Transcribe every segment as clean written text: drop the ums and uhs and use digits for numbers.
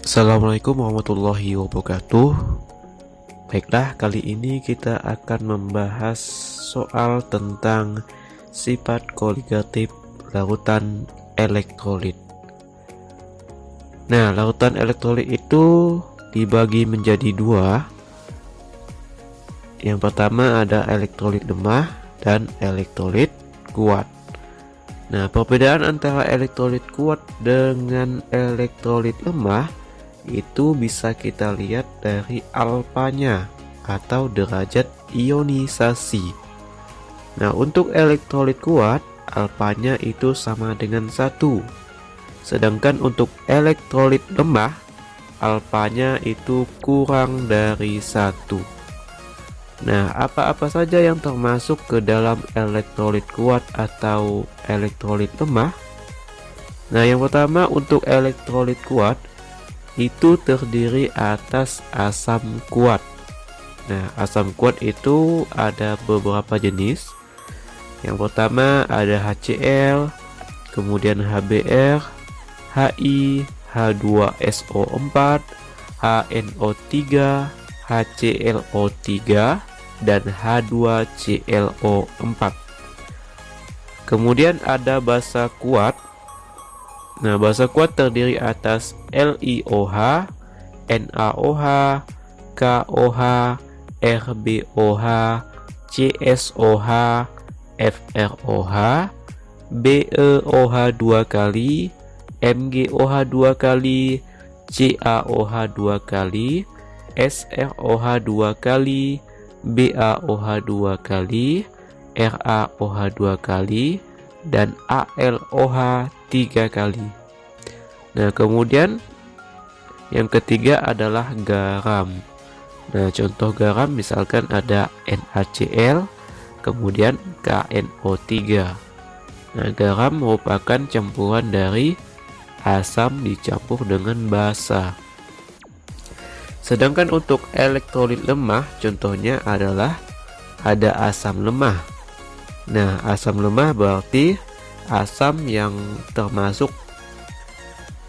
Assalamualaikum warahmatullahi wabarakatuh. Baiklah, kali ini kita akan membahas soal tentang sifat koligatif larutan elektrolit. Nah, larutan elektrolit itu dibagi menjadi dua. Yang pertama ada elektrolit lemah dan elektrolit kuat. Nah, perbedaan antara elektrolit kuat dengan elektrolit lemah itu bisa kita lihat dari alfanya atau derajat ionisasi. Nah, untuk elektrolit kuat, alfanya itu sama dengan 1. Sedangkan untuk elektrolit lemah, alfanya itu kurang dari 1. Nah, apa-apa saja yang termasuk ke dalam elektrolit kuat atau elektrolit lemah? Nah, yang pertama untuk elektrolit kuat itu terdiri atas asam kuat. Nah, asam kuat itu ada beberapa jenis. Yang pertama ada HCl, kemudian HBr, Hi, H2SO4, HNO3, HClO3, dan H2ClO4. Kemudian ada basa kuat. Nah, basa kuat terdiri atas LiOH, NaOH, KOH, RbOH, CSOH, FrOH, BeOH 2 kali, MgOH 2 kali, CaOH 2 kali, SrOH 2 kali, BaOH 2 kali, RaOH 2 kali, dan AlOH 3 kali. Nah, kemudian yang ketiga adalah garam. Nah, contoh garam misalkan ada NaCl, kemudian KNO3. Nah, garam merupakan campuran dari asam dicampur dengan basa. Sedangkan untuk elektrolit lemah, contohnya adalah ada asam lemah. Nah, asam lemah berarti asam yang termasuk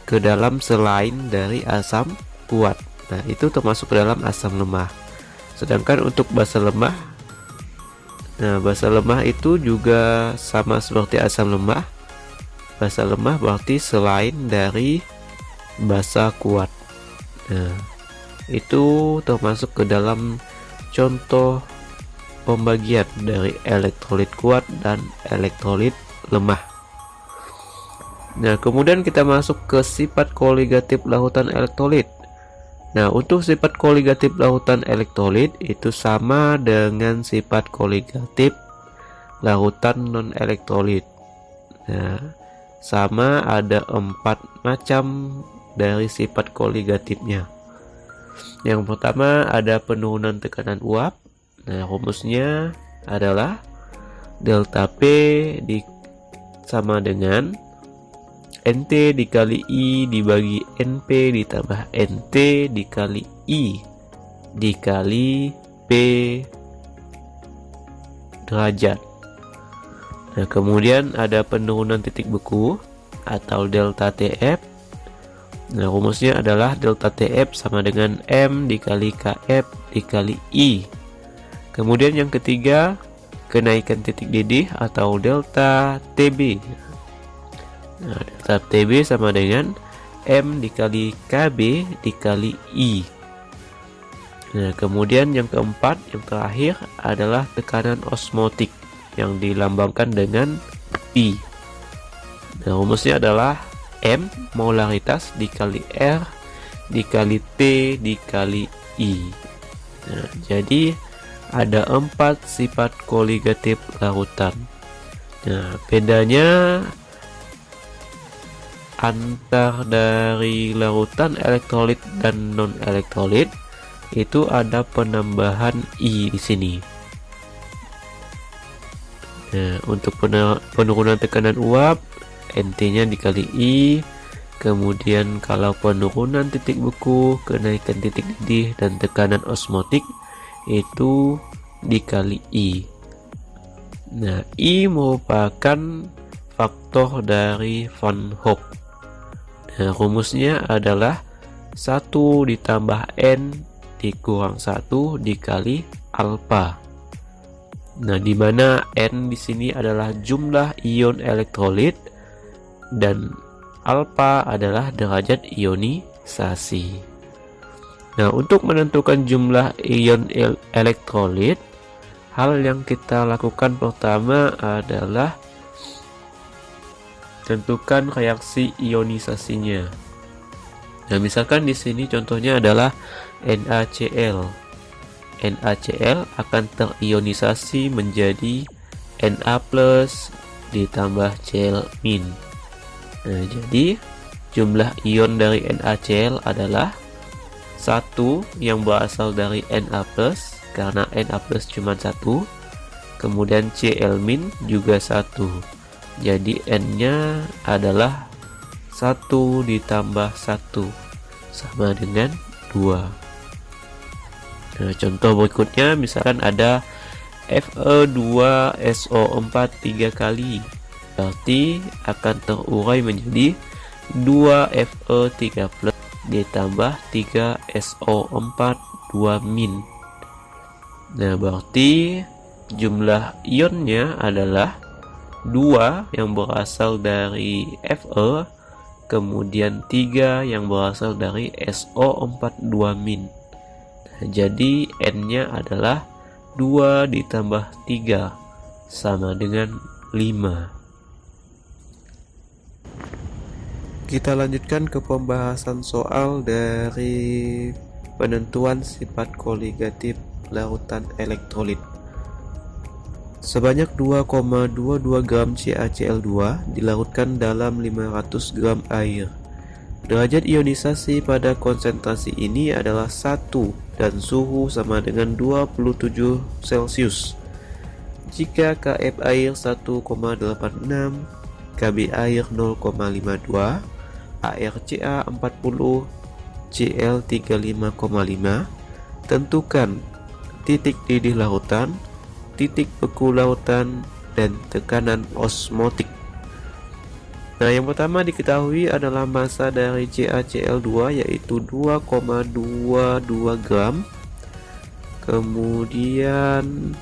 ke dalam selain dari asam kuat. Nah, itu termasuk ke dalam asam lemah. Sedangkan untuk basa lemah, nah basa lemah itu juga sama seperti asam lemah. Basa lemah berarti selain dari basa kuat. Nah, itu termasuk ke dalam contoh pembagian dari elektrolit kuat dan elektrolit lemah. Nah, kemudian kita masuk ke sifat koligatif larutan elektrolit. Nah, untuk sifat koligatif larutan elektrolit itu sama dengan sifat koligatif larutan non elektrolit. Nah, sama, ada 4 macam dari sifat koligatifnya. Yang pertama ada penurunan tekanan uap. Nah, rumusnya adalah delta P sama dengan NT dikali I dibagi NP ditambah NT dikali I dikali P derajat. Nah, kemudian ada penurunan titik beku atau delta TF. Nah, rumusnya adalah delta TF sama dengan M dikali KF dikali I. Kemudian yang ketiga, kenaikan titik didih atau delta TB. Nah, delta TB sama dengan M dikali KB dikali I. Nah, kemudian yang keempat, yang terakhir adalah tekanan osmotik yang dilambangkan dengan P. Nah, rumusnya adalah M molaritas dikali R dikali T dikali I. Nah, jadi ada 4 sifat koligatif larutan. Nah, bedanya antar dari larutan elektrolit dan non elektrolit itu ada penambahan I di sini. Nah, untuk penurunan tekanan uap, NT-nya dikali I. Kemudian kalau penurunan titik beku, kenaikan titik didih, dan tekanan osmotik itu dikali I. Nah, I merupakan faktor dari Van Hoff. Nah, rumusnya adalah 1 ditambah N dikurang 1 dikali alfa. Nah, di mana N di sini adalah jumlah ion elektrolit dan alfa adalah derajat ionisasi. Nah, untuk menentukan jumlah ion elektrolit, hal yang kita lakukan pertama adalah tentukan reaksi ionisasinya. Nah, misalkan di sini contohnya adalah NaCl. NaCl akan terionisasi menjadi Na+ ditambah Cl-. Nah, jadi jumlah ion dari NaCl adalah 1 yang berasal dari Na+ karena Na+ cuma 1, kemudian Cl- juga 1. Jadi N-nya adalah 1 ditambah 1 sama dengan 2. Nah, contoh berikutnya misalkan ada Fe2SO4 3 kali, berarti akan terurai menjadi 2Fe3+ ditambah 3SO4 2-. Nah, berarti jumlah ionnya adalah 2 yang berasal dari Fe, kemudian 3 yang berasal dari SO4 2-. Nah, jadi N-nya adalah 2 ditambah 3 sama dengan 5. Kita lanjutkan ke pembahasan soal dari penentuan sifat koligatif larutan elektrolit. Sebanyak 2,22 gram CaCl2 dilarutkan dalam 500 gram air. Derajat ionisasi pada konsentrasi ini adalah 1 dan suhu sama dengan 27 Celcius. Jika Kf air 1,86, Kb air 0,52, ArCa 40, Cl 35,5, tentukan titik didih lautan, titik beku lautan, dan tekanan osmotik. Nah, yang pertama diketahui adalah massa dari CaCl2 yaitu 2,22 gram. Kemudian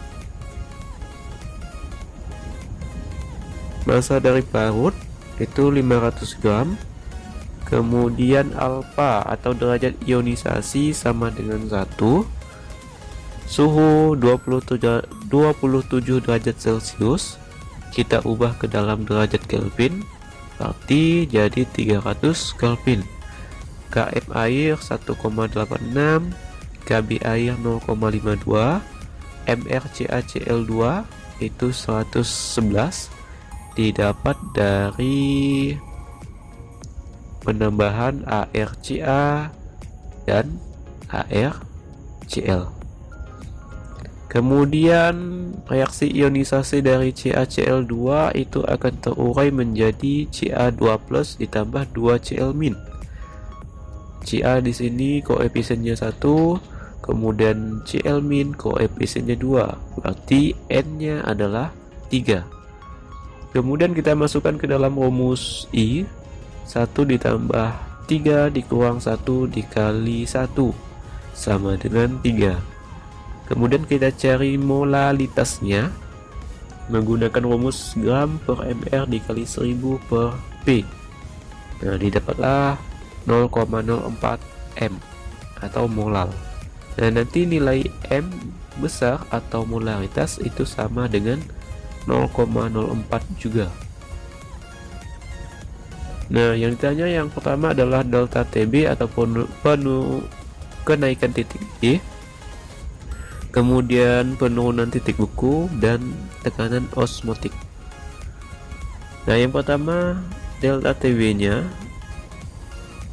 massa dari parut itu 500 gram. Kemudian alfa atau derajat ionisasi sama dengan 1. Suhu 27 derajat Celcius. Kita ubah ke dalam derajat Kelvin, berarti jadi 300 Kelvin. Kf air 1,86, Kb air 0,52, mrCaCl2 itu 111 didapat dari penambahan ArCa dan ArCl. Kemudian reaksi ionisasi dari CaCl2 itu akan terurai menjadi Ca2+ ditambah 2Cl-. Ca di sini koefisiennya 1, kemudian Cl- koefisiennya 2, berarti N-nya adalah 3. Kemudian kita masukkan ke dalam rumus I, 1 ditambah 3 dikurang 1 dikali 1 sama dengan 3. Kemudian kita cari molalitasnya menggunakan rumus gram per mr dikali 1000 per P. Nah, didapatlah 0,04 m atau molal. Nah, nanti nilai m besar atau molaritas itu sama dengan 0,04 juga. Nah, yang ditanya yang pertama adalah delta TB ataupun kenaikan titik D, kemudian penurunan titik beku, dan tekanan osmotik. Nah, yang pertama delta TB nya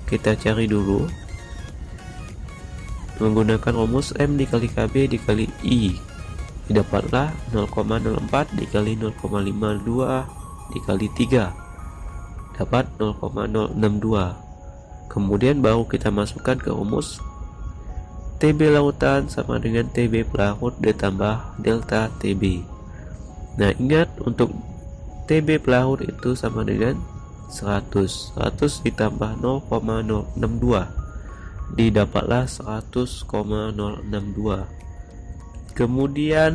kita cari dulu menggunakan rumus M dikali KB dikali I. Didapatlah 0,04 dikali 0,52 dikali 3 dapat 0,062. Kemudian baru kita masukkan ke rumus TB lautan sama dengan TB pelarut ditambah delta TB. Nah, ingat untuk TB pelarut itu sama dengan 100 ditambah 0,062. didapatlah 100,062. Kemudian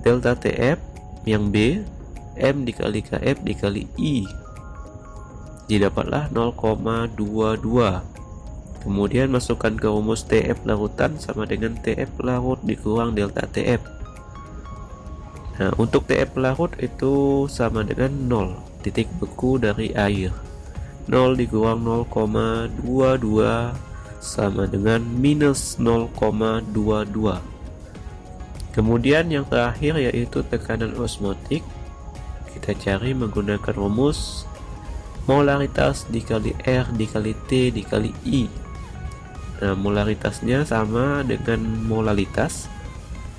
delta TF yang B, M dikali KF dikali I, didapatlah 0,22. Kemudian masukkan ke rumus TF larutan sama dengan TF larut dikurang delta TF. Nah, untuk TF larut itu sama dengan 0 titik beku dari air. 0 dikurang 0,22 sama dengan minus 0,22. Kemudian yang terakhir yaitu tekanan osmotik. Kita cari menggunakan rumus molaritas dikali R dikali T dikali I. Nah, molaritasnya sama dengan molalitas,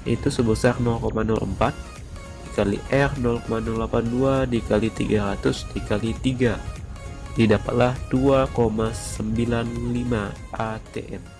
itu sebesar 0,04 dikali R 0,082 dikali 300 dikali 3, didapatlah 2,95 atm.